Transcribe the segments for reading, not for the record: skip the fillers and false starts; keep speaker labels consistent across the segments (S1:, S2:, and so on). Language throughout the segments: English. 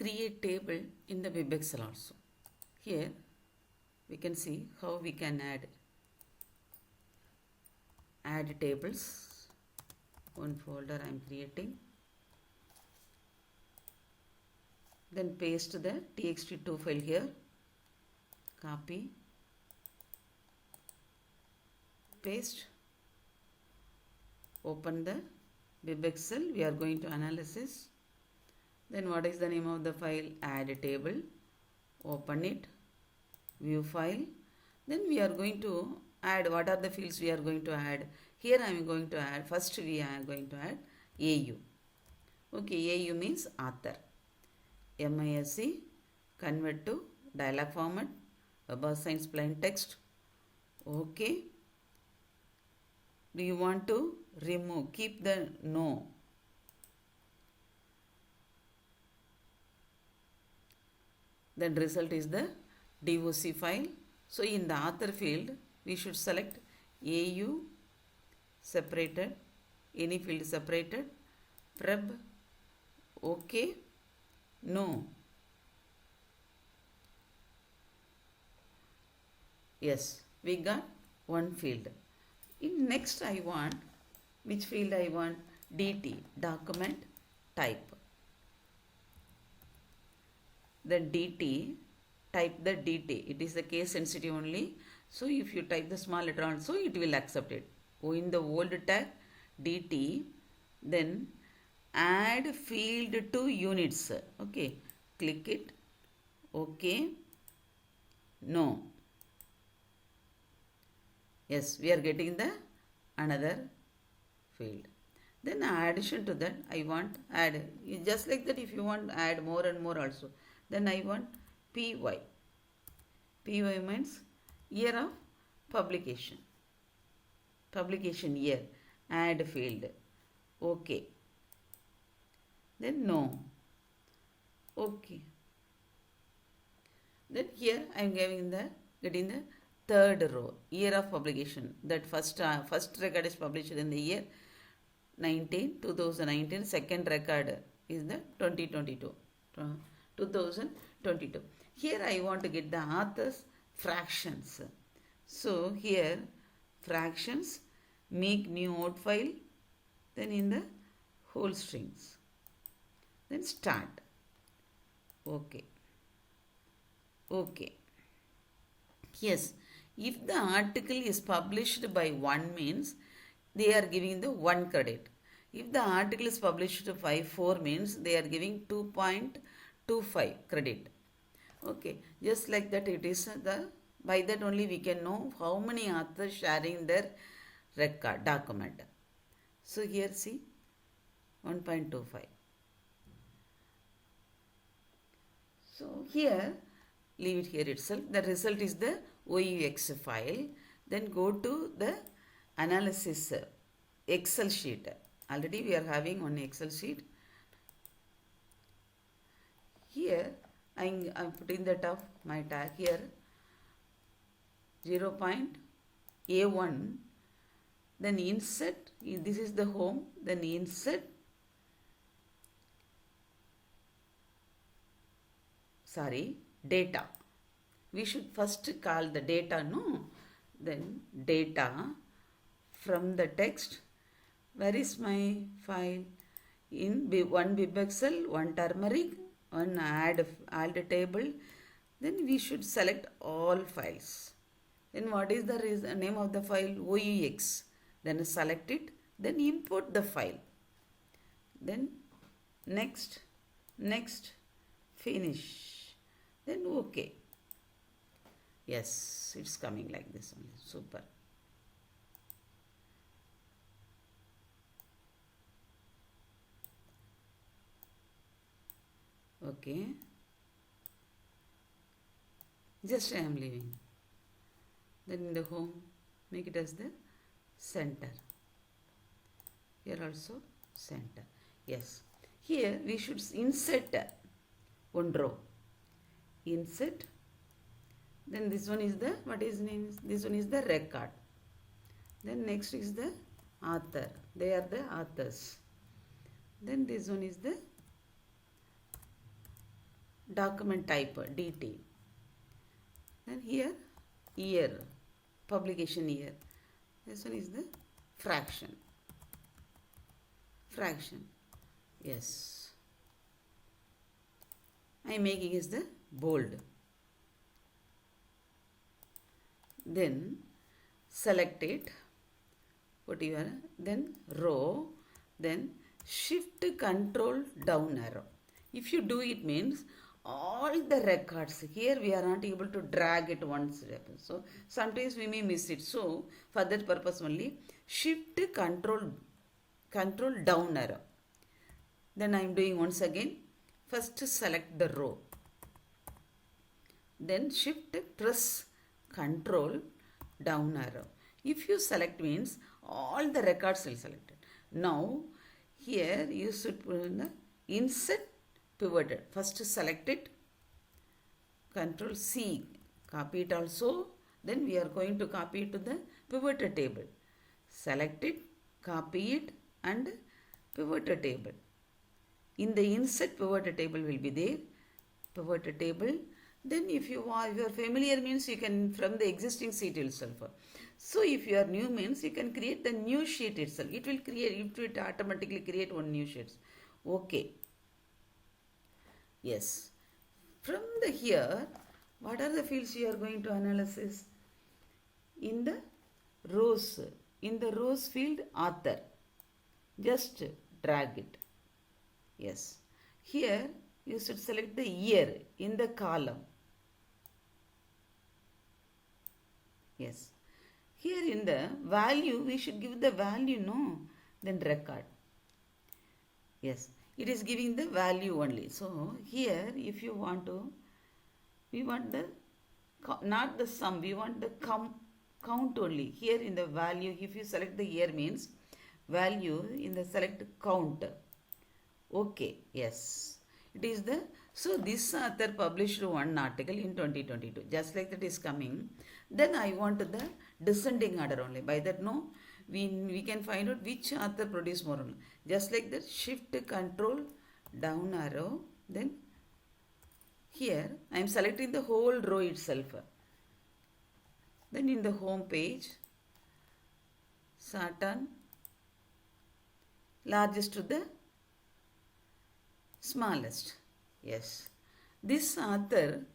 S1: create table in the Bibexel also. Here we can see how we can add tables. One folder I am creating. Then paste the txt2 file here. Copy. Paste. Open the Bibexel. We are going to analysis. Then what is the name of the file? Add a table. Open it. View file. Then we are going to add, what are the fields we are going to add? Here I am going to add, first we are going to add AU. Okay, AU means author. MISC, convert to dialog format, Web of Science plain text. Okay. Do you want to remove? Keep the no. Then result is the DOC file. So in the author field, we should select AU separated, any field separated, preb, OK, no. Yes, we got one field. In next I want, which field I want? DT, document type. Then DT, type the DT. It is the case sensitive only. So if you type the small letter also, it will accept it. In the old tag, DT, then add field to units. Okay, click it. Okay, no. Yes, we are getting the another field. Then addition to that, I want add. Just like that, if you want add more and more also. Then I want PY. PY means year of publication. Publication year. Add field. Okay. Then no. Okay. Then here I am getting the third row. Year of publication. That first record is published in the year 2019. Second record is the 2022. 2022. Here I want to get the author's fractions. So here fractions, make new out file, then in the whole strings. Then start. Okay. Okay. Yes, if the article is published by 1 means they are giving the 1 credit. If the article is published by 4 means they are giving 2.25 credit. Okay, just like that it is by that only we can know how many authors sharing their record document. So here see 1.25. So here leave it here itself. The result is the OUX file. Then go to the analysis Excel sheet. Already we are having one Excel sheet. Here I am putting the top my tag here 0.A1. Then insert. This is the home. Then insert. Data. We should first call the data, no? Then data from the text. Where is my file? In one Bibexel, one turmeric, one add table. Then we should select all files. Then what is the name of the file? OUX. Then select it. Then import the file. Then next, finish. Then OK. Yes, it's coming like this only. Super. Okay. Just I am leaving. Then in the home, make it as the center. Here also center. Yes. Here we should insert one row. Insert. Then this one is the, what is name? This one is the record. Then next is the author. They are the authors. Then this one is the document type DT. Then here year, publication year. This one is the fraction. Yes, I am making is the bold. Then select it, put your, then row, then shift control down arrow. If you do it means all the records, here we are not able to drag it once, so sometimes we may miss it. So for that purpose only, shift control down arrow. Then I am doing once again. First select the row, then shift press control down arrow. If you select means all the records will select it. Now here you should put in the insert pivoted. First select it, control C, copy it also. Then we are going to copy it to the pivoted table. Select it, copy it and pivoted table. In the insert pivoted table will be there, pivoted table. Then if you are familiar means you can from the existing sheet itself. So if you are new means you can create the new sheet itself. It will automatically create one new sheet. Okay. Yes. From the here, what are the fields you are going to analysis? In the rows field author. Just drag it. Yes. Here you should select the year in the column. Yes. Here in the value, we should give the value, no? Then record. Yes. It is giving the value only. So here, if you want to, we want the, not the sum, we want the count only. Here in the value, if you select the year means value in the select count. Okay, yes. It is the, so this author published one article in 2022. Just like that is coming. Then I want the descending order only. By that, no, we can find out which author produced more only. Just like that, shift control down arrow. Then here I am selecting the whole row itself. Then in the home page, sort on largest to the smallest. Yes. This author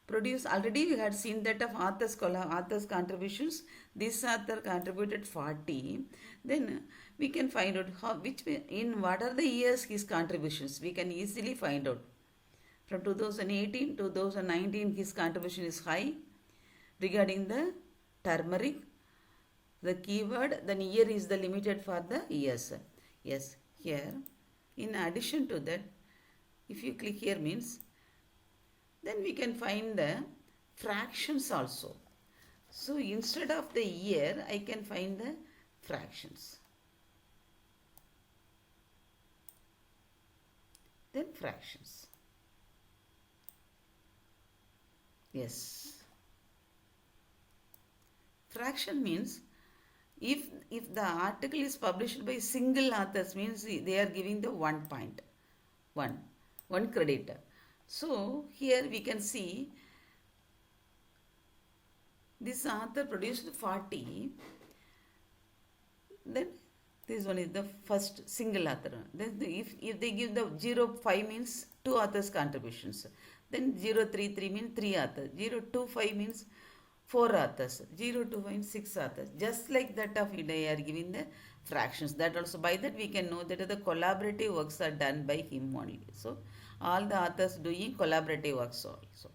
S1: produced, already we had seen that of author's contributions. This author contributed 40. Then we can find out in what are the years his contributions. We can easily find out. From 2018 to 2019 his contribution is high. Regarding the turmeric, the keyword, then year is the limited for the years. Yes. Here, in addition to that, if you click here means, then we can find the fractions also. So instead of the year, I can find the fractions. Then fractions. Yes. Fraction means if the article is published by single authors means they are giving the 1 credit. So here we can see this author produced 40. Then this one is the first single author. Then if they give the 0.5 means 2 authors contributions. Then 0.33 means 3 authors. 0.25 means 4 authors. 0.25 means 6 authors. Just like that of they are giving the fractions. That also, by that we can know that the collaborative works are done by him only. So all the authors doing collaborative works also.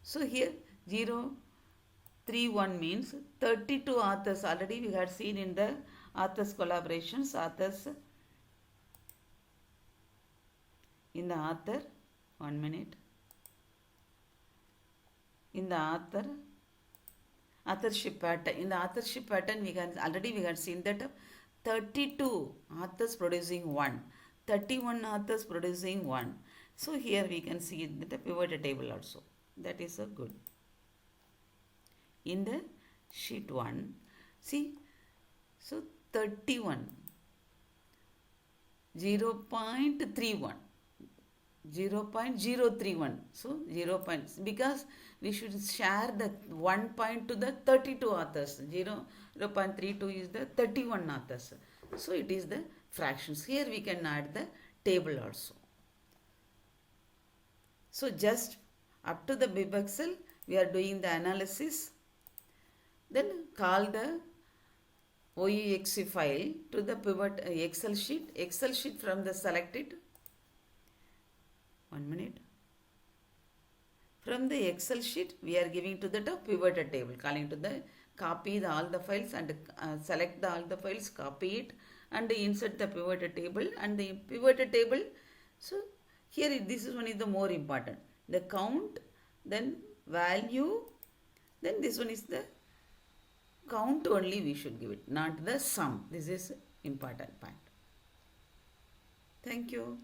S1: So here 0.31 means 32 authors. Already we had seen in the authors collaborations. Authors in the author, 1 minute. In the authorship pattern. In the authorship pattern, we had seen that 32 authors producing 1, 31 authors producing 1. So here we can see the pivot table also. That is a good. In the sheet 1, see, so 31, 0.31. 0.031. So 0 points, because we should share the 1 point to the 32 authors. 0.32 is the 31 authors. So it is the fractions. Here we can add the table also. So just up to the Bibexel we are doing the analysis. Then call the OEXE file to the pivot Excel sheet from the selected. 1 minute. From the Excel sheet we are giving to the pivot table, calling to the copy all the files and select all the files, copy it and insert the pivot table and the pivot table. So here this is one is the more important. The count, then value, then this one is the count only we should give it, not the sum. This is important point. Thank you.